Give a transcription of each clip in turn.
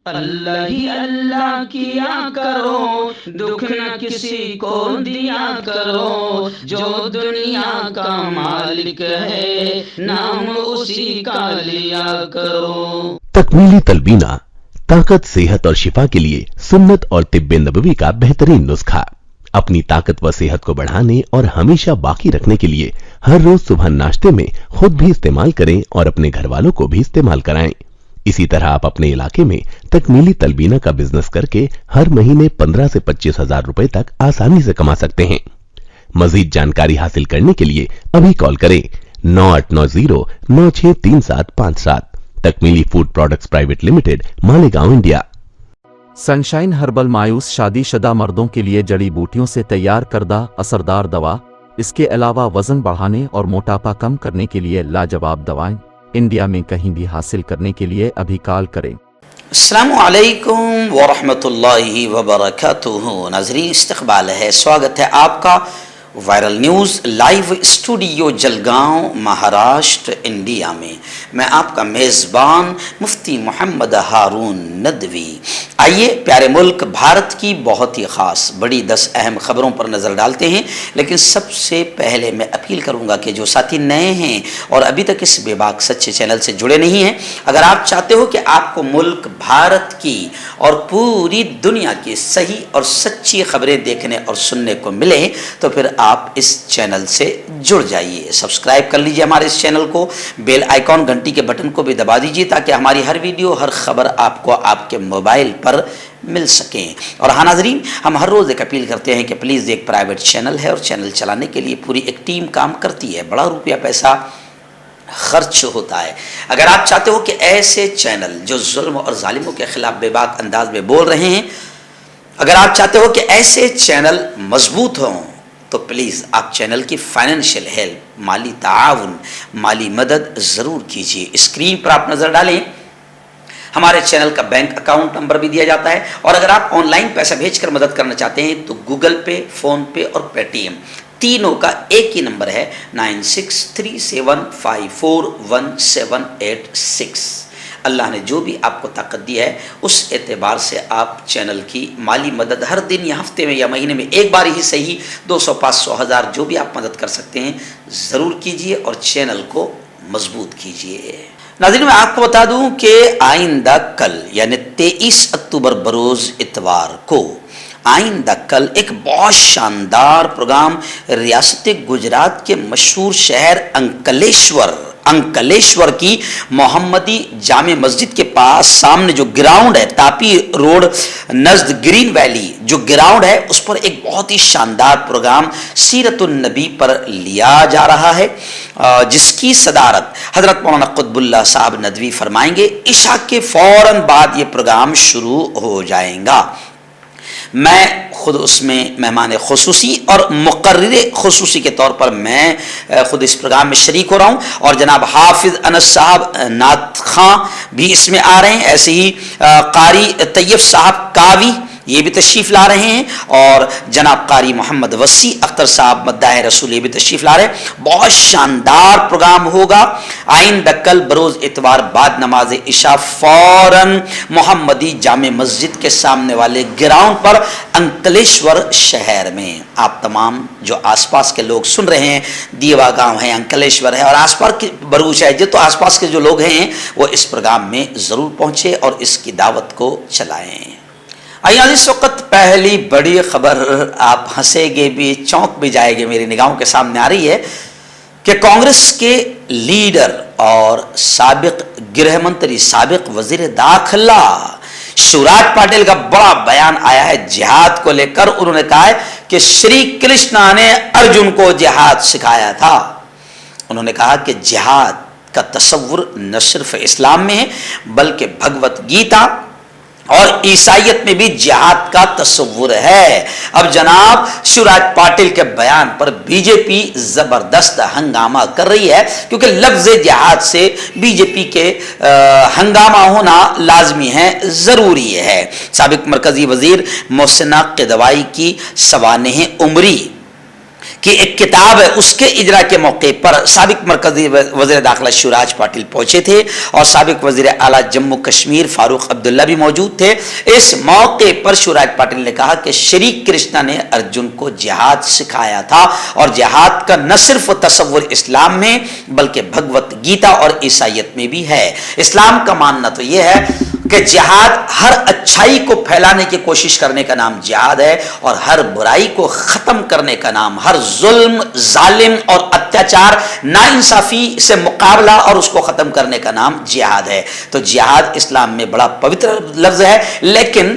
اللہ ہی اللہ کیا کرو، دکھ نہ کسی کو دیا کرو، جو دنیا کا مالک ہے نام اسی کا لیا کرو۔ تکمیلی تلبینہ طاقت، صحت اور شفا کے لیے سنت اور طب نبوی کا بہترین نسخہ۔ اپنی طاقت و صحت کو بڑھانے اور ہمیشہ باقی رکھنے کے لیے ہر روز صبح ناشتے میں خود بھی استعمال کریں اور اپنے گھر والوں کو بھی استعمال کرائیں۔ اسی طرح آپ اپنے علاقے میں تکمیلی تلبینہ کا بزنس کر کے ہر مہینے 15 سے 25 ہزار روپے تک آسانی سے کما سکتے ہیں۔ مزید جانکاری حاصل کرنے کے لیے ابھی کال کریں 9890963757۔ تکمیلی food products private limited, Malegaon, India. Sunshine herbal مایوس شادی شدہ مردوں کے لیے جڑی بوٹیوں سے تیار کردہ اثردار دوا۔ اس کے علاوہ وزن بڑھانے اور موٹاپا کم کرنے کے لیے لاجواب دوائیں انڈیا میں کہیں بھی حاصل کرنے کے لیے ابھی کال کریں۔ السلام علیکم ورحمۃ اللہ وبرکاتہ۔ ناظرین، استقبال ہے، سواگت ہے آپ کا viral news live studio Jalgaon, Maharashtra, India میں۔ میں آپ کا میزبان مفتی محمد ہارون ندوی۔ آئیے پیارے ملک بھارت کی بہت ہی خاص بڑی 10 اہم خبروں پر نظر ڈالتے ہیں، لیکن سب سے پہلے میں اپیل کروں گا کہ جو ساتھی نئے ہیں اور ابھی تک اس بے باک سچے چینل سے جڑے نہیں ہیں، اگر آپ چاہتے ہو کہ آپ کو ملک بھارت کی اور پوری دنیا کی صحیح اور سچی خبریں دیکھنے اور سننے کو ملیں تو پھر آپ اس چینل سے جڑ جائیے۔ سبسکرائب کر لیجئے ہمارے اس چینل کو، بیل آئیکن گھنٹی کے بٹن کو بھی دبا دیجئے تاکہ ہماری ہر ویڈیو، ہر خبر آپ کو آپ کے موبائل پر مل سکیں۔ اور ہاں ناظرین، ہم ہر روز ایک اپیل کرتے ہیں کہ پلیز ایک پرائیویٹ چینل ہے اور چینل چلانے کے لیے پوری ایک ٹیم کام کرتی ہے، بڑا روپیہ پیسہ خرچ ہوتا ہے۔ اگر آپ چاہتے ہو کہ ایسے چینل جو ظلم اور ظالموں کے خلاف بے باک انداز میں بول رہے ہیں، اگر آپ چاہتے ہو کہ ایسے چینل مضبوط ہوں تو پلیز آپ چینل کی فائنینشیل ہیلپ، مالی تعاون، مالی مدد ضرور کیجیے۔ اسکرین پر آپ نظر ڈالیں، ہمارے چینل کا بینک اکاؤنٹ نمبر بھی دیا جاتا ہے، اور اگر آپ آن لائن پیسہ بھیج کر مدد کرنا چاہتے ہیں تو گوگل پے، فون پے اور پے ٹی ایم تینوں کا ایک ہی نمبر ہے 9637541786۔ اللہ نے جو بھی آپ کو طاقت دی ہے اس اعتبار سے آپ چینل کی مالی مدد ہر دن یا ہفتے میں یا مہینے میں ایک بار ہی صحیح 200، 500، 1000 جو بھی آپ مدد کر سکتے ہیں ضرور کیجیے اور چینل کو مضبوط کیجیے۔ ناظرین، میں آپ کو بتا دوں کہ آئندہ کل یعنی 23 اکتوبر بروز اتوار کو آئندہ کل ایک بہت شاندار پروگرام ریاست گجرات کے مشہور شہر انکلیشور کی محمدی جامع مسجد کے پاس سامنے جو گراؤنڈ ہے، تاپی روڈ نزد گرین ویلی جو گراؤنڈ ہے، اس پر ایک بہت ہی شاندار پروگرام سیرت النبی پر لیا جا رہا ہے، جس کی صدارت حضرت مولانا قطب اللہ صاحب ندوی فرمائیں گے۔ عشاء کے فوراً بعد یہ پروگرام شروع ہو جائے گا۔ میں خود اس میں مہمان خصوصی اور مقرر خصوصی کے طور پر میں خود اس پروگرام میں شریک ہو رہا ہوں، اور جناب حافظ انس صاحب نعت خاں بھی اس میں آ رہے ہیں، ایسے ہی قاری طیب صاحب کاوی یہ بھی تشریف لا رہے ہیں، اور جناب قاری محمد وسیع اختر صاحب مداح رسول یہ بھی تشریف لا رہے ہیں۔ بہت شاندار پروگرام ہوگا۔ آئندہ کل بروز اتوار بعد نماز عشاء فوراً محمدی جامع مسجد کے سامنے والے گراؤنڈ پر انکلیشور شہر میں آپ تمام جو آس پاس کے لوگ سن رہے ہیں، دیوا گاؤں ہے، انکلیشور ہے اور آس پاس کے بروچ ہے، تو آس پاس کے جو لوگ ہیں وہ اس پروگرام میں ضرور پہنچے اور اس کی دعوت کو چلائیں۔ آئیے اس وقت پہلی بڑی خبر، آپ ہنسے گے بھی، چونک بھی جائے گے، میری نگاہوں کے سامنے آ رہی ہے کہ کانگریس کے لیڈر اور سابق گرہ منتری، سابق وزیر داخلہ شیوراج پاٹل کا بڑا بیان آیا ہے جہاد کو لے کر۔ انہوں نے کہا ہے کہ شری کرشنا نے ارجن کو جہاد سکھایا تھا۔ انہوں نے کہا کہ جہاد کا تصور نہ صرف اسلام میں ہے بلکہ بھگوت گیتا اور عیسائیت میں بھی جہاد کا تصور ہے۔ اب جناب شیوراج پاٹل کے بیان پر بی جے پی زبردست ہنگامہ کر رہی ہے، کیونکہ لفظ جہاد سے بی جے پی کے ہنگامہ ہونا لازمی ہے، ضروری ہے۔ سابق مرکزی وزیر محسنہ قدوائی کی سوانح عمری کہ ایک کتاب ہے اس کے اجرا کے موقع پر سابق مرکزی وزیر داخلہ شیوراج پاٹل پہنچے تھے اور سابق وزیر اعلیٰ جموں کشمیر فاروق عبداللہ بھی موجود تھے. اس موقع پر شیوراج پاٹل نے کہا کہ شری کرشنا نے ارجن کو جہاد سکھایا تھا اور جہاد کا نہ صرف تصور اسلام میں بلکہ بھگوت گیتا اور عیسائیت میں بھی ہے. اسلام کا ماننا تو یہ ہے کہ جہاد ہر اچھائی کو پھیلانے کی کوشش کرنے کا نام جہاد ہے اور ہر برائی کو ختم کرنے کا نام، ہر ظلم، ظالم اور اتیاچار، ناانصافی سے مقابلہ اور اس کو ختم کرنے کا نام جہاد ہے. تو جہاد اسلام میں بڑا پوتر لفظ ہے، لیکن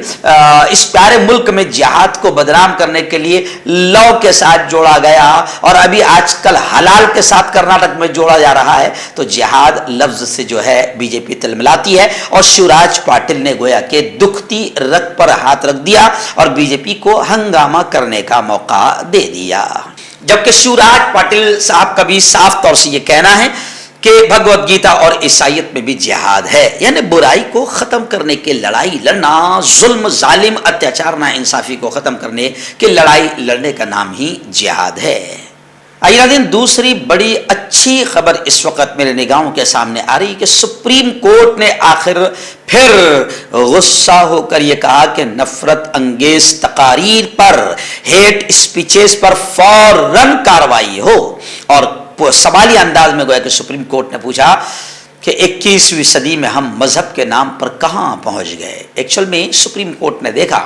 اس پیارے ملک میں جہاد کو بدنام کرنے کے لیے لا کے ساتھ جوڑا گیا اور ابھی آج کل حلال کے ساتھ کرناٹک میں جوڑا جا رہا ہے. تو جہاد لفظ سے جو ہے بی جے پی تلملاتی ہے اور شیوراج پاٹل نے گویا کہ دکھتی رگ پر ہاتھ رکھ دیا اور بی جے پی کو ہنگامہ کرنے کا موقع دے دیا. جبکہ شیوراج پاٹل صاحب کا بھی صاف طور سے یہ کہنا ہے کہ بھگوت گیتا اور عیسائیت میں بھی جہاد ہے، یعنی برائی کو ختم کرنے کے لڑائی لڑنا، ظلم، ظالم، اتیاچار، ناانصافی کو ختم کرنے کے لڑائی لڑنے کا نام ہی جہاد ہے. آئیے ناظرین، دوسری بڑی اچھی خبر اس وقت میرے نگاہوں کے سامنے آ رہی کہ سپریم کورٹ نے آخر پھر غصہ ہو کر یہ کہا کہ نفرت انگیز تقاریر پر، ہیٹ اسپیچز پر فوراً کارروائی ہو. اور سوالیہ انداز میں گویا کہ سپریم کورٹ نے پوچھا کہ 21ویں صدی میں ہم مذہب کے نام پر کہاں پہنچ گئے. ایکچوئل میں سپریم کورٹ نے دیکھا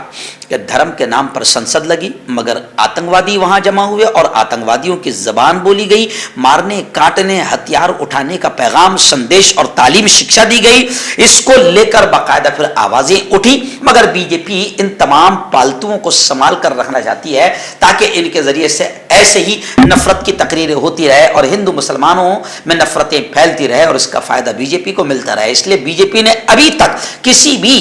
کہ دھرم کے نام پر سنسد لگی مگر آتنکوادی وہاں جمع ہوئے اور آتنکوادیوں کی زبان بولی گئی، مارنے، کاٹنے، ہتھیار اٹھانے کا پیغام، سندیش اور تعلیم شکشا دی گئی. اس کو لے کر باقاعدہ پھر آوازیں اٹھی مگر بی جے پی ان تمام پالتوؤں کو سنبھال کر رکھنا چاہتی ہے تاکہ ان کے ذریعے سے ایسے ہی نفرت کی تقریریں ہوتی رہے اور ہندو مسلمانوں میں نفرتیں پھیلتی رہے اور اس کا فائدہ بی جے پی کو ملتا رہے. اس لیے بی جے پی نے ابھی تک کسی بھی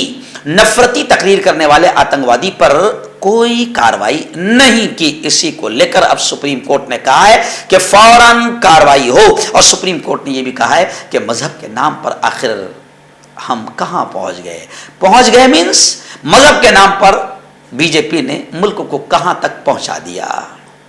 نفرتی تقریر کرنے والے آتنکوادی پر کوئی کارروائی نہیں کی. اسی کو لے کر اب سپریم کورٹ نے کہا ہے کہ فوراً کارروائی ہو اور سپریم کورٹ نے یہ بھی کہا ہے کہ مذہب کے نام پر آخر ہم کہاں پہنچ گئے مینس مذہب کے نام پر بی جے پی نے ملک کو کہاں تک پہنچا دیا.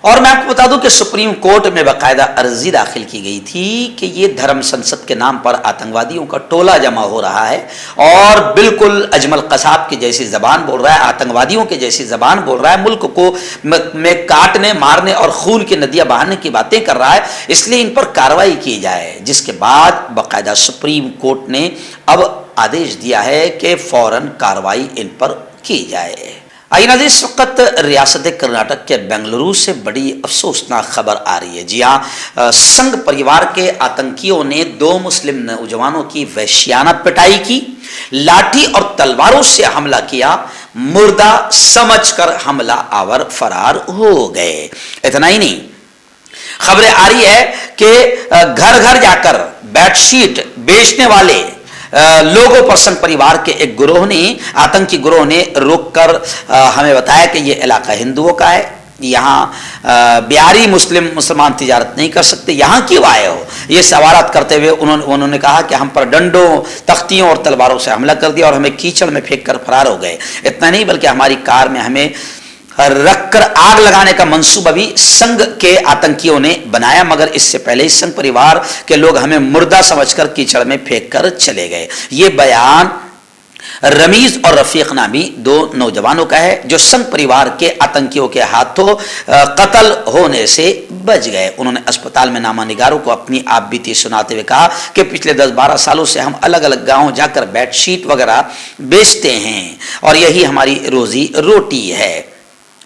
اور میں آپ کو بتا دوں کہ سپریم کورٹ میں باقاعدہ عرضی داخل کی گئی تھی کہ یہ دھرم سنسد کے نام پر آتنکوادیوں کا ٹولہ جمع ہو رہا ہے اور بالکل اجمل قصاب کی جیسی زبان بول رہا ہے، آتنکوادیوں کی جیسی زبان بول رہا ہے، ملک کو میں کاٹنے، مارنے اور خون کی ندیاں بہانے کی باتیں کر رہا ہے، اس لیے ان پر کارروائی کی جائے. جس کے بعد باقاعدہ سپریم کورٹ نے اب آدیش دیا ہے کہ فوراً کارروائی ان پر کی جائے. آئیے ناظرین، اس وقت ریاست کرناٹک کے بنگلورو سے بڑی افسوسناک خبر آ رہی ہے. جی ہاں، سنگھ پریوار کے آتنکیوں نے 2 مسلم نوجوانوں کی وحشیانہ پٹائی کی، لاٹھی اور تلواروں سے حملہ کیا، مردہ سمجھ کر حملہ آور فرار ہو گئے. اتنا ہی نہیں، خبریں آ رہی ہے کہ گھر گھر جا کر بیڈ شیٹ بیچنے والے لوگوں پر سنگھ پریوار کے ایک گروہ نے، آتنکی گروہ نے روک کر ہمیں بتایا کہ یہ علاقہ ہندوؤں کا ہے، یہاں بہاری مسلمان تجارت نہیں کر سکتے، یہاں کیوں آئے ہو؟ یہ سوالات کرتے ہوئے انہوں نے کہا کہ ہم پر ڈنڈوں، تختیوں اور تلواروں سے حملہ کر دیا اور ہمیں کیچڑ میں پھینک کر فرار ہو گئے. اتنا نہیں بلکہ ہماری کار میں ہمیں رکھ کر آگ لگانے کا منصوبہ بھی سنگھ کے آتنکیوں نے بنایا مگر اس سے پہلے ہی سنگھ پریوار کے لوگ ہمیں مردہ سمجھ کر کیچڑ میں پھینک کر چلے گئے. یہ بیان رمیز اور رفیق نامی 2 نوجوانوں کا ہے جو سنگھ پریوار کے آتنکیوں کے ہاتھوں قتل ہونے سے بچ گئے. انہوں نے اسپتال میں نامہ نگاروں کو اپنی آپ بیتی سناتے ہوئے کہا کہ پچھلے 10-12 سالوں سے ہم الگ الگ گاؤں جا کر بیڈ شیٹ وغیرہ بیچتے ہیں اور یہی ہماری روزی روٹی ہے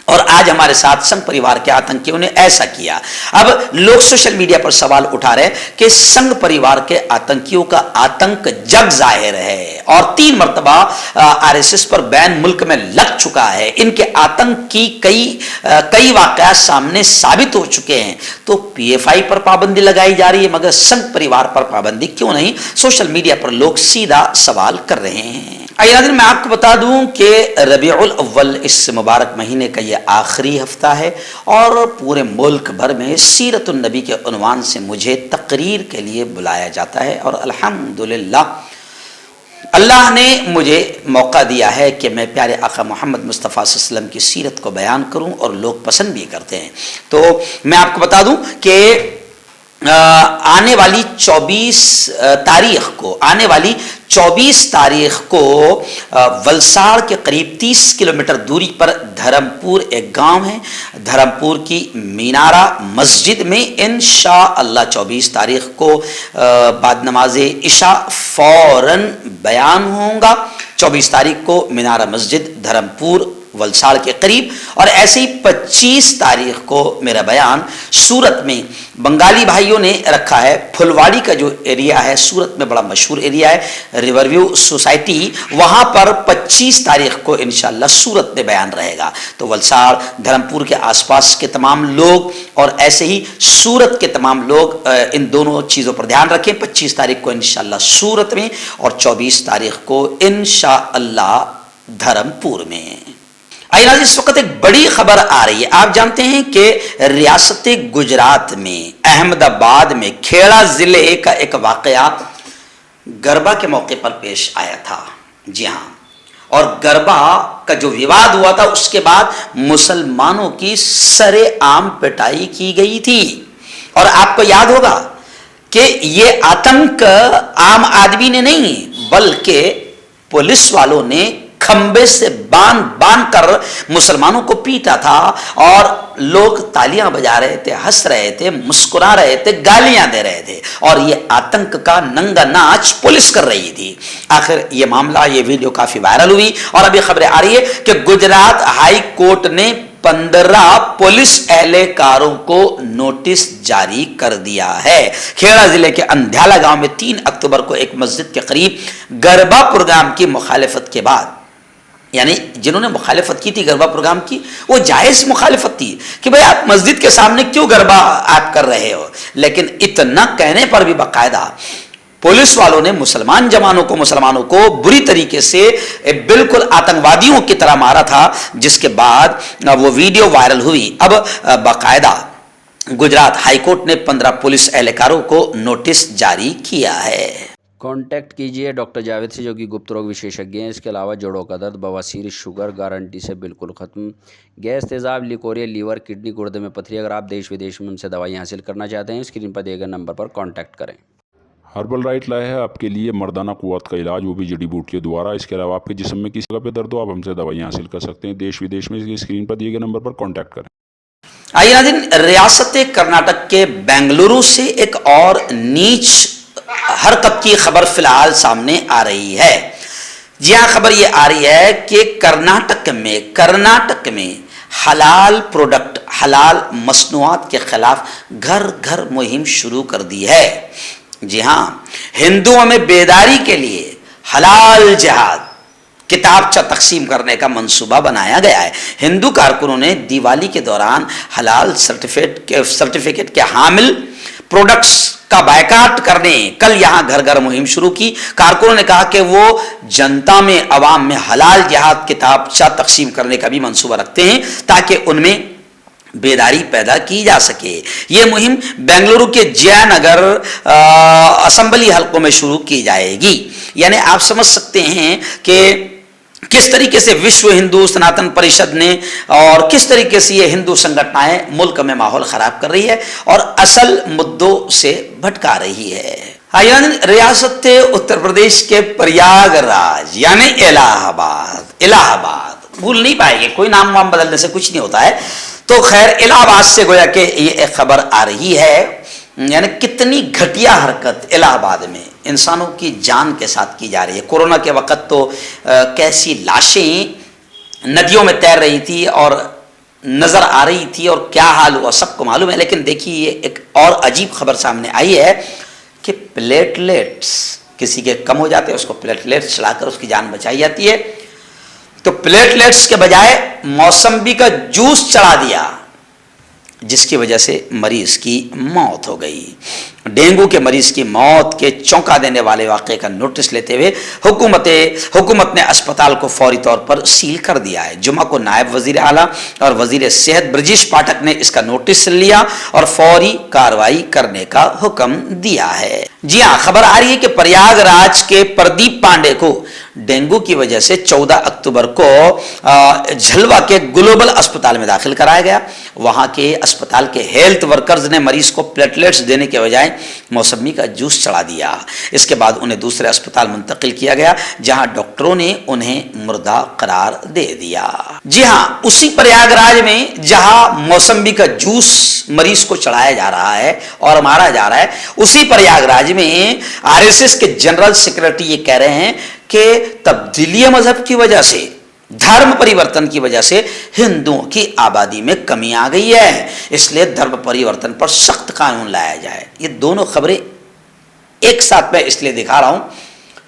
اور آج ہمارے ساتھ سنگھ پریوار کے آتنکیوں نے ایسا کیا. اب لوگ سوشل میڈیا پر سوال اٹھا رہے ہیں کہ سنگھ پریوار کے آتنکیوں کا آتنک جگ ظاہر ہے اور 3 مرتبہ RSS پر بین ملک میں لگ چکا ہے. ان کے آتنک کی کئی واقعات سامنے ثابت ہو چکے ہیں. تو PFI پر پابندی لگائی جا رہی ہے مگر سنگھ پریوار پر پابندی کیوں نہیں؟ سوشل میڈیا پر لوگ سیدھا سوال کر رہے ہیں. آئیے ناظرین، میں آپ کو بتا دوں کہ ربیع الاول اس مبارک مہینے کا یہ آخری ہفتہ ہے اور پورے ملک بھر میں سیرت النبی کے عنوان سے مجھے تقریر کے لیے بلایا جاتا ہے اور الحمدللہ اللہ نے مجھے موقع دیا ہے کہ میں پیارے آقا محمد مصطفیٰ صلی اللہ علیہ وسلم کی سیرت کو بیان کروں اور لوگ پسند بھی کرتے ہیں. تو میں آپ کو بتا دوں کہ آنے والی 24 تاریخ کو ولساڑ کے قریب 30 کلومیٹر دوری پر دھرمپور ایک گاؤں ہے، دھرمپور کی مینارہ مسجد میں انشاءاللہ 24 تاریخ کو بعد نماز عشاء فوراً بیان ہوگا. 24 تاریخ کو مینارہ مسجد دھرمپور ولساڑ کے قریب، اور ایسے ہی 25 تاریخ کو میرا بیان سورت میں بنگالی بھائیوں نے رکھا ہے. پھلواڑی کا جو ایریا ہے سورت میں بڑا مشہور ایریا ہے، ریور ویو سوسائٹی، وہاں پر 25 تاریخ کو انشاءاللہ سورت میں بیان رہے گا. تو ولساڑ دھرمپور کے آس پاس کے تمام لوگ اور ایسے ہی سورت کے تمام لوگ ان دونوں چیزوں پر دھیان رکھیں. 25 تاریخ کو انشاءاللہ سورت میں اور 24 تاریخ کو انشاءاللہ دھرمپور میں. آئیے ناظرین، اس وقت ایک بڑی خبر آ رہی ہے. آپ جانتے ہیں کہ ریاست گجرات میں احمد آباد میں کھیڑا ضلع کا ایک واقعہ گربا کے موقع پر پیش آیا تھا. جی ہاں، اور گربا کا جو وواد ہوا تھا اس کے بعد مسلمانوں کی سر عام پٹائی کی گئی تھی. اور آپ کو یاد ہوگا کہ یہ آتنک عام آدمی نے نہیں بلکہ پولیس والوں نے کھمبے سے باندھ کر مسلمانوں کو پیٹا تھا، اور لوگ تالیاں بجا رہے تھے، ہنس رہے تھے، مسکرا رہے تھے، گالیاں دے رہے تھے، اور یہ آتنک کا ننگا ناچ پولیس کر رہی تھی. آخر یہ معاملہ، یہ ویڈیو کافی وائرل ہوئی، اور ابھی خبریں آ رہی ہے کہ گجرات ہائی کورٹ نے 15 پولیس اہلکاروں کو نوٹس جاری کر دیا ہے. کھیڑا ضلع کے اندھیالا گاؤں میں 3 اکتوبر کو ایک مسجد کے قریب گربا پروگرام کی مخالفت کے بعد، یعنی جنہوں نے مخالفت کی تھی گربا پروگرام کی، وہ جائز مخالفت تھی کہ بھئی آپ مسجد کے سامنے کیوں گربا آپ کر رہے ہو، لیکن اتنا کہنے پر بھی باقاعدہ پولیس والوں نے مسلمانوں کو بری طریقے سے بالکل آتنکوادیوں کی طرح مارا تھا، جس کے بعد وہ ویڈیو وائرل ہوئی. اب باقاعدہ گجرات ہائی کورٹ نے 15 پولیس اہلکاروں کو نوٹس جاری کیا ہے. کانٹیکٹ کیجئے ڈاکٹر جاوید سے جو کہ گپت روگ وشیشجی ہیں. اس کے علاوہ جوڑوں کا درد، بواسیر، شوگر گارنٹی سے بالکل ختم، گیس، تیزاب، لیکوریا، لیور، کڈنی، گردے میں پتھری. اگر آپ دیش ودیش میں ان سے دوائیں حاصل کرنا چاہتے ہیں اسکرین پر دیے گئے نمبر پر کانٹیکٹ کریں. ہربل رائٹ لائے ہے آپ کے لیے مردانہ قوت کا علاج، وہ بھی جڑی بوٹیوں دوارا. اس کے علاوہ آپ کے جسم میں کسی جگہ پہ درد ہو آپ ہم سے دوائیں حاصل کر سکتے ہیں دیش ودیش میں. اسکرین پر دیے گئے نمبر پر کانٹیکٹ کریں. آئیے ناظرین، ریاست کرناٹک کے بنگلورو سے ایک اور نیچ حرکت کی خبر فی الحال سامنے آ رہی ہے. جی ہاں، خبر یہ آ رہی ہے کہ کرناٹک میں حلال پروڈکٹ، حلال مصنوعات کے خلاف گھر گھر مہم شروع کر دی ہے. جی ہاں، ہندوؤں میں بیداری کے لیے حلال جہاد کتابچہ تقسیم کرنے کا منصوبہ بنایا گیا ہے. ہندو کارکنوں نے دیوالی کے دوران حلال سرٹیفکیٹ کے حامل پروڈکٹس کا بائیکاٹ کرنے کل یہاں گھر گھر مہم شروع کی. کارکنوں نے کہا کہ وہ جنتا میں، عوام میں حلال جہاد کتابچہ تقسیم کرنے کا بھی منصوبہ رکھتے ہیں تاکہ ان میں بیداری پیدا کی جا سکے. یہ مہم بنگلورو کے جیا نگر اسمبلی حلقوں میں شروع کی جائے گی. یعنی آپ سمجھ سکتے ہیں کہ کس طریقے سے وشو ہندو سناتن پریشد نے اور کس طریقے سے یہ ہندو سنگھٹنائیں ملک میں ماحول خراب کر رہی ہے اور اصل مدوں سے بھٹکا رہی ہے. ریاست اتر پردیش کے پریاگ راج یعنی الہ آباد بھول نہیں پائے گے، کوئی نام وام بدلنے سے کچھ نہیں ہوتا ہے. تو خیر، الہ آباد سے گویا کہ یہ ایک خبر آ رہی ہے. یعنی کتنی گھٹیا حرکت الہ آباد میں انسانوں کی جان کے ساتھ کی جا رہی ہے. کورونا کے وقت تو کیسی لاشیں ندیوں میں تیر رہی تھی اور نظر آ رہی تھی اور کیا حال ہوا سب کو معلوم ہے. لیکن دیکھیے یہ ایک اور عجیب خبر سامنے آئی ہے کہ پلیٹلیٹس کسی کے کم ہو جاتے ہیں، اس کو پلیٹلیٹس چلا کر اس کی جان بچائی جاتی ہے. تو پلیٹلیٹس کے بجائے موسمبی کا جوس چڑھا دیا. جس کی وجہ سے مریض کی موت ہو گئی۔ ڈینگو کے مریض کی موت کے چونکا دینے والے واقعے کا نوٹس لیتے ہوئے حکومت نے اسپتال کو فوری طور پر سیل کر دیا ہے۔ جمعہ کو نائب وزیر اعلیٰ اور وزیر صحت برجیش پاٹھک نے اس کا نوٹس لیا اور فوری کارروائی کرنے کا حکم دیا ہے۔ جی ہاں، خبر آ رہی ہے کہ پریاگ راج کے پردیپ پانڈے کو ڈینگو کی وجہ سے 14 اکتوبر کو جھلوا کے گلوبل اسپتال میں داخل کرایا گیا۔ وہاں کے اسپتال کے ہیلتھ ورکرز نے مریض کو پلیٹلیٹس دینے کے بجائے موسمی کا جوس چڑھا دیا۔ اس کے بعد انہیں دوسرے اسپتال منتقل کیا گیا جہاں ڈاکٹروں نے انہیں مردہ قرار دے دیا۔ جی ہاں، اسی پریاگ راج میں جہاں موسمی کا جوس مریض کو چڑھایا جا رہا ہے اور مارا جا رہا ہے، اسی پریاگ راج میں RSS کے جنرل سیکرٹری یہ کہہ رہے ہیں کہ تبدیلی مذہب کی وجہ سے، دھرم پریورتن کی وجہ سے ہندوؤں کی آبادی میں کمی آ گئی ہے، اس لیے دھرم پریورتن پر سخت قانون لایا جائے۔ یہ دونوں خبریں ایک ساتھ میں اس لیے دکھا رہا ہوں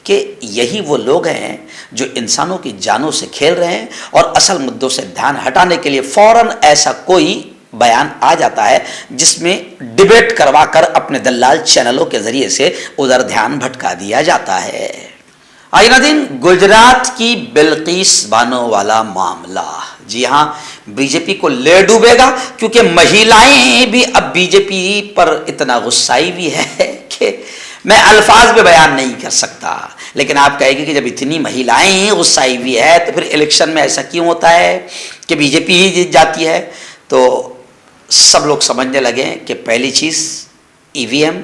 کہ یہی وہ لوگ ہیں جو انسانوں کی جانوں سے کھیل رہے ہیں اور اصل مدوں سے دھیان ہٹانے کے لیے فوراً ایسا کوئی بیان آ جاتا ہے جس میں ڈیبیٹ کروا کر اپنے دلال چینلوں کے ذریعے سے ادھر دھیان بھٹکا دیا جاتا ہے۔ آئینہ دن گجرات کی بلقیس بانو والا معاملہ، جی ہاں، بی جے پی کو لے ڈوبے گا کیونکہ مہیلائیں بھی اب بی جے پی پر اتنا غصائی بھی ہے کہ میں الفاظ میں بیان نہیں کر سکتا، لیکن آپ کہے گی کہ جب اتنی مہیلائیں غصائی بھی ہے تو پھر الیکشن میں ایسا کیوں ہوتا ہے کہ بی جے پی ہی جیت جاتی ہے؟ تو سب لوگ سمجھنے لگے کہ پہلی چیز EVM،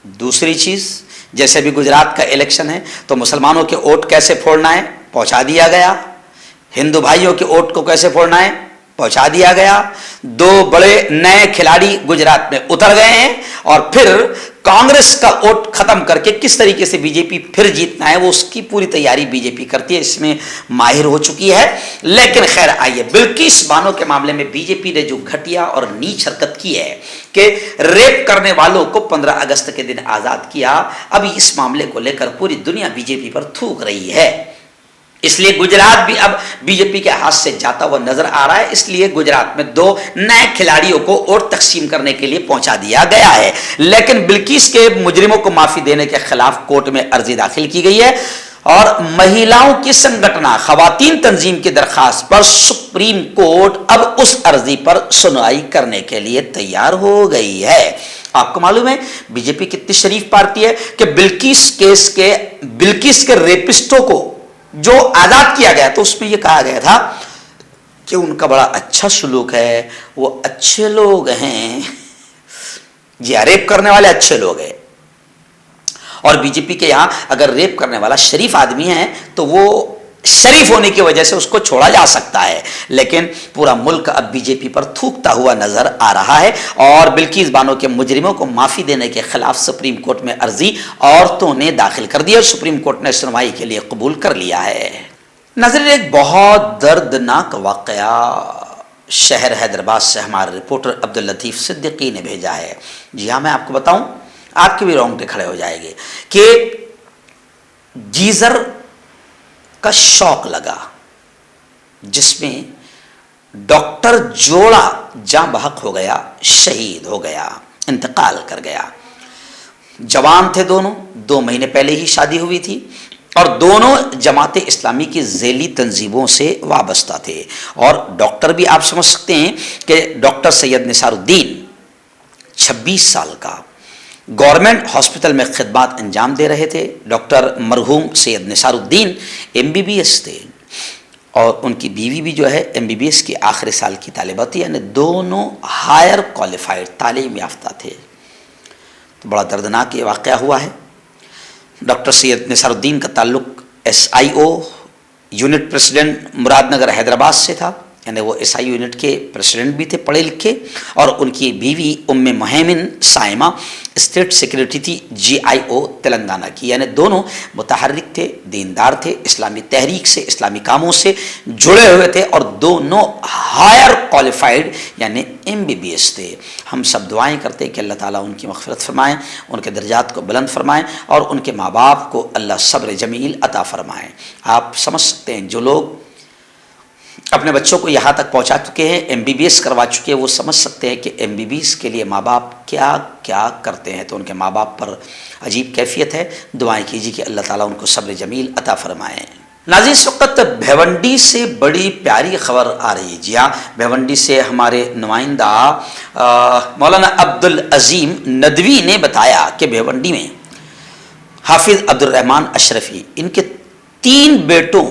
دوسری چیز جیسے بھی گجرات کا الیکشن ہے تو مسلمانوں کے ووٹ کیسے پھوڑنا ہے پہنچا دیا گیا، ہندو بھائیوں کے ووٹ کو کیسے پھوڑنا ہے پہنچا دیا گیا۔ دو بڑے نئے کھلاڑی گجرات میں اتر گئے ہیں اور پھر کانگریس کا ووٹ ختم کر کے کس طریقے سے بی جے پی پھر جیتنا ہے وہ اس کی پوری تیاری بی جے پی کرتی ہے، اس میں ماہر ہو چکی ہے۔ لیکن خیر آئیے، بلقیس بانو کے معاملے میں بی جے پی نے جو گھٹیا اور نیچ حرکت کی ہے کہ ریپ کرنے والوں کو 15 اگست کے دن آزاد کیا، اب اس معاملے کو لے کر پوری دنیا بی جے پی پر تھوک رہی ہے۔ اس لیے گجرات بھی اب بی جے پی کے ہاتھ سے جاتا ہوا نظر آ رہا ہے، اس لیے گجرات میں 2 نئے کھلاڑیوں کو ووٹ تقسیم کرنے کے لیے پہنچا دیا گیا ہے۔ لیکن بلقیس کے مجرموں کو معافی دینے کے خلاف کورٹ میں عرضی داخل کی گئی ہے اور مہیلاؤں کی سنگھٹنا خواتین تنظیم کی درخواست پر سپریم کورٹ اب اس عرضی پر سنوائی کرنے کے لیے تیار ہو گئی ہے۔ آپ کو معلوم ہے بی جے پی کتنی شریف پارٹی ہے کہ بلقیس کے ریپسٹوں کو جو آزاد کیا گیا تو اس میں یہ کہا گیا تھا کہ ان کا بڑا اچھا سلوک ہے، وہ اچھے لوگ ہیں۔ جی ہاں، ریپ کرنے والے اچھے لوگ ہیں، اور بی جے پی کے یہاں اگر ریپ کرنے والا شریف آدمی ہے تو وہ شریف ہونے کی وجہ سے اس کو چھوڑا جا سکتا ہے، لیکن پورا ملک اب بی جے پی پر تھوکتا ہوا نظر آ رہا ہے اور بلقیس بانو کے مجرموں کو معافی دینے کے خلاف سپریم کورٹ میں عرضی عورتوں نے داخل کر دی اور سپریم کورٹ نے سنوائی کے لیے قبول کر لیا ہے۔ ناظرین، ایک بہت دردناک واقعہ شہر حیدرآباد سے ہمارے رپورٹر عبداللطیف صدیقی نے بھیجا ہے۔ جی ہاں، میں آپ کو بتاؤں، آپ کے بھی رونگٹے کھڑے ہو جائیں گے کہ گیزر کا شوق لگا جس میں ڈاکٹر جوڑا جاں بحق ہو گیا، شہید ہو گیا، انتقال کر گیا۔ جوان تھے دونوں، 2 مہینے پہلے ہی شادی ہوئی تھی اور دونوں جماعت اسلامی کی ذیلی تنظیموں سے وابستہ تھے، اور ڈاکٹر بھی آپ سمجھ سکتے ہیں کہ ڈاکٹر سید نثار الدین 26 سال کا گورنمنٹ ہاسپٹل میں خدمات انجام دے رہے تھے۔ ڈاکٹر مرحوم سید نثار الدین MBBS تھے اور ان کی بیوی بھی جو ہے MBBS کی آخری سال کی طالبہ تھی، یعنی دونوں ہائر کوالیفائڈ تعلیم یافتہ تھے۔ تو بڑا دردناک یہ واقعہ ہوا ہے۔ ڈاکٹر سید نثار الدین کا تعلق SIO یونٹ پریسیڈنٹ مراد نگر حیدرآباد سے تھا، یعنی وہ SIO یونٹ کے پریسیڈنٹ بھی تھے پڑھے لکھے، اور ان کی بیوی مہیمن سائمہ اسٹیٹ سیکریٹری تھی GIO تلنگانہ کی، یعنی دونوں متحرک تھے، دیندار تھے، اسلامی تحریک سے، اسلامی کاموں سے جڑے ہوئے تھے، اور دونوں ہائر کوالیفائڈ یعنی MBBS تھے۔ ہم سب دعائیں کرتے ہیں کہ اللہ تعالیٰ ان کی مغفرت فرمائیں، ان کے درجات کو بلند فرمائیں، اور ان کے ماں باپ کو اللہ صبر جمیل عطا فرمائیں۔ آپ سمجھ سکتے ہیں جو لوگ اپنے بچوں کو یہاں تک پہنچا چکے ہیں, MBBS کروا چکے ہیں, وہ سمجھ سکتے ہیں کہ MBBS کے لیے ماں باپ کیا کیا کرتے ہیں. تو ان کے ماں باپ پر عجیب کیفیت ہے. دعائیں کیجیے کہ اللہ تعالیٰ ان کو صبر جمیل عطا فرمائیں. ناظرین اس وقت بھیونڈی سے بڑی پیاری خبر آ رہی ہے. جی ہاں, بھیونڈی سے ہمارے نمائندہ مولانا عبدالعظیم ندوی نے بتایا کہ بھیونڈی میں حافظ عبدالرحمن اشرفی ان کے 3 بیٹوں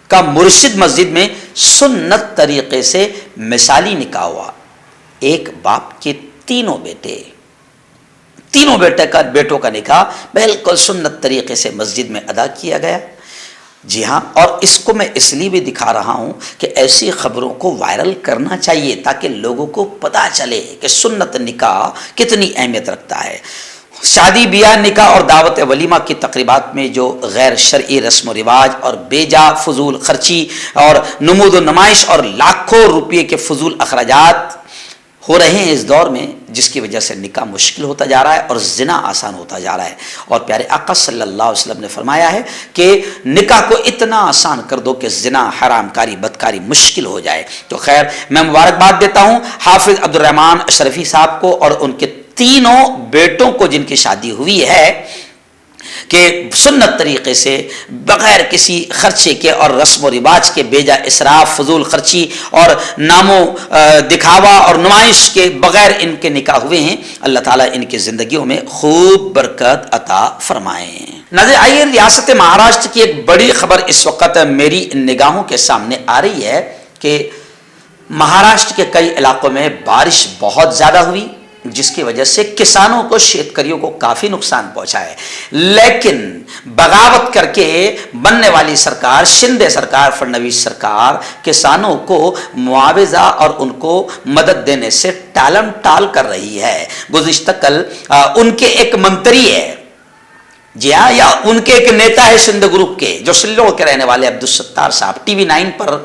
کا مرشد مسجد میں سنت طریقے سے مثالی نکاح ہوا. ایک باپ کے تینوں بیٹوں کا نکاح بالکل سنت طریقے سے مسجد میں ادا کیا گیا. جی ہاں, اور اس کو میں اس لیے بھی دکھا رہا ہوں کہ ایسی خبروں کو وائرل کرنا چاہیے تاکہ لوگوں کو پتہ چلے کہ سنت نکاح کتنی اہمیت رکھتا ہے. شادی بیاہ نکاح اور دعوت ولیمہ کی تقریبات میں جو غیر شرعی رسم و رواج اور بے جا فضول خرچی اور نمود و نمائش اور لاکھوں روپے کے فضول اخراجات ہو رہے ہیں اس دور میں, جس کی وجہ سے نکاح مشکل ہوتا جا رہا ہے اور زنا آسان ہوتا جا رہا ہے. اور پیارے آقا صلی اللہ علیہ وسلم نے فرمایا ہے کہ نکاح کو اتنا آسان کر دو کہ زنا, حرام کاری, بدکاری مشکل ہو جائے. تو خیر, میں مبارکباد دیتا ہوں حافظ عبدالرحمن اشرفی صاحب کو اور ان کے 3 بیٹوں کو جن کی شادی ہوئی ہے کہ سنت طریقے سے بغیر کسی خرچے کے اور رسم و رواج کے, بے جا اسراف, فضول خرچی اور نامو دکھاوا اور نمائش کے بغیر ان کے نکاح ہوئے ہیں. اللہ تعالیٰ ان کی زندگیوں میں خوب برکت عطا فرمائیں. ناظرین آئیے, ریاست مہاراشٹر کی ایک بڑی خبر اس وقت میری نگاہوں کے سامنے آ رہی ہے کہ مہاراشٹر کے کئی علاقوں میں بارش بہت زیادہ ہوئی, جس کی وجہ سے کسانوں کو, شیتکریوں کو کافی نقصان پہنچا ہے. لیکن بغاوت کر کے بننے والی سرکار, شندے سرکار, فڈنویس سرکار کسانوں کو معاوضہ اور ان کو مدد دینے سے ٹالم ٹال کر رہی ہے. گزشتہ کل ان کے ایک منتری ہے, جی ہاں, یا ان کے ایک نیتا ہے سندھ گروپ کے جو سلوڑ کے رہنے والے عبدالستار صاحب, ٹی وی 9 پر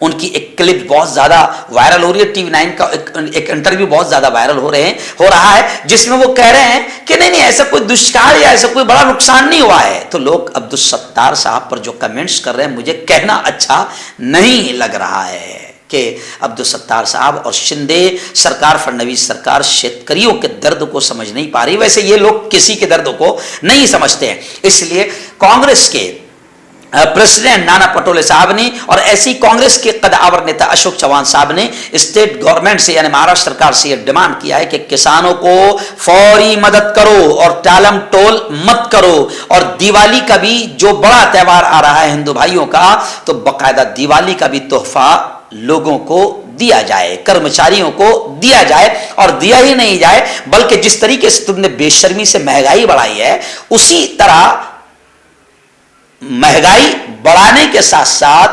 ان کی ایک کلپ بہت زیادہ وائرل ہو رہی ہے. ٹی وی 9 کا ایک انٹرویو بہت زیادہ وائرل ہو رہا ہے جس میں وہ کہہ رہے ہیں کہ نہیں ایسا کوئی دشکار یا ایسا کوئی بڑا نقصان نہیں ہوا ہے. تو لوگ عبدالستار صاحب پر جو کمنٹس کر رہے ہیں, مجھے کہنا اچھا نہیں لگ رہا ہے کہ عبدالستار صاحب اور شندے سرکار, فڈنویس سرکار شیتکریوں کے درد کو سمجھ نہیں پا رہی. ویسے یہ لوگ کسی کے درد کو نہیں سمجھتے ہیں. اس لیے کانگریس کے پریزیڈنٹ نانا پٹولے صاحب نے اور ایسی کانگریس کے قدآور نیتا اشوک چوہان صاحب نے اسٹیٹ گورنمنٹ سے یعنی مہاراشٹر سرکار سے یہ ڈیمانڈ کیا ہے کہ کسانوں کو فوری مدد کرو اور ٹالم ٹول مت کرو. اور دیوالی کا بھی جو بڑا تہوار آ رہا ہے ہندو بھائیوں کا, تو باقاعدہ دیوالی کا بھی تحفہ لوگوں کو دیا جائے, کرمچاریوں کو دیا جائے. اور دیا ہی نہیں جائے بلکہ جس طریقے سے تم نے بے شرمی سے مہنگائی بڑھائی ہے, اسی طرح مہنگائی بڑھانے کے ساتھ ساتھ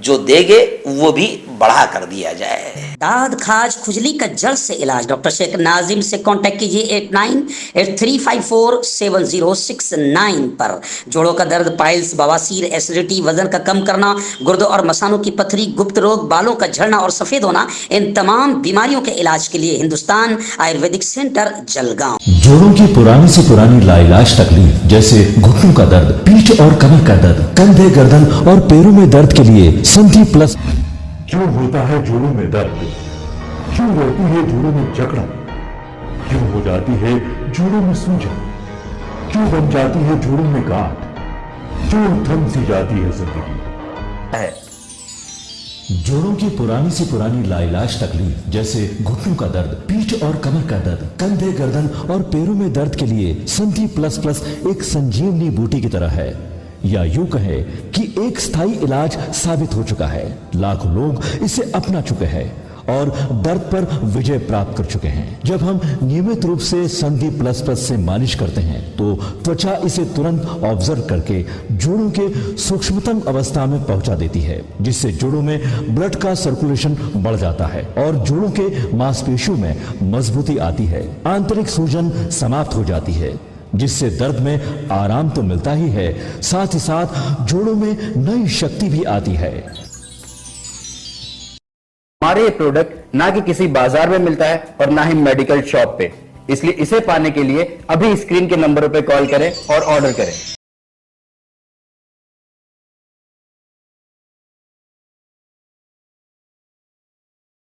جو دے گے وہ بھی بڑھا کر دیا جائے. داد کھاج کھجلی کا جلد سے علاج ڈاکٹر شیخ ناظم سے کانٹیکٹ کیجیے 8983547069 پر. جوڑوں کا درد, پائلز, بواسیر, ایسیڈیٹی, وزن کا کم کرنا, گردوں اور مثانوں کی پتھری, گپت روگ, بالوں کا جھڑنا اور سفید ہونا, ان تمام بیماریوں کے علاج کے لیے ہندوستان آیورویدک سینٹر جلگاؤں. جوڑوں کی پرانی سے پرانی لاعلاج تکلیف جیسے گھٹنوں کا درد, پیٹھ اور کمر کا درد, کندھے, گردن اور پیروں میں درد کے لیے سندھی پلس. کیوں ہوتا ہے جوڑوں میں درد, کیوں رہتی ہے جوڑوں میں جکڑن, کیوں ہو جاتی ہے جوڑوں میں سوجن, کیوں بن جاتی ہے جوڑوں میں گاٹھ, کیوں تھم سی جاتی ہے زندگی. جوڑوں کی پرانی سے پرانی لاعلاج تکلیف جیسے گھٹنوں کا درد, پیٹھ اور کمر کا درد, کندھے, گردن اور پیروں میں درد کے لیے سندھی پلس پلس ایک سنجیونی بوٹی کی طرح ہے, یا یوں کہے کہ ایک استھائی علاج ثابت ہو چکا ہے. لاکھوں لوگ اسے اپنا چکے ہیں اور درد پر وجے پراپت کر چکے ہیں. جب ہم نیمت روپ سے سندھی پلس پلس سے مالش کرتے ہیں تو توچا اسے ترنت آبزرو کر کے جوڑوں کے سوکشمتم اوستھا میں پہنچا دیتی ہے, جس سے جوڑوں میں بلڈ کا سرکولیشن بڑھ جاتا ہے اور جوڑوں کے ماس پیشیوں میں مضبوطی آتی ہے. آنترک سوجن سماپت ہو جاتی ہے, جس سے درد میں آرام تو ملتا ہی ہے, ساتھ ہی ساتھ جوڑوں میں نئی شکتی بھی آتی ہے. ہمارے یہ پروڈکٹ نہ کہ کسی بازار میں ملتا ہے اور نہ ہی میڈیکل شاپ پہ, اس لیے اسے پانے کے لیے ابھی اسکرین کے نمبروں پہ کال کریں اور آرڈر کریں.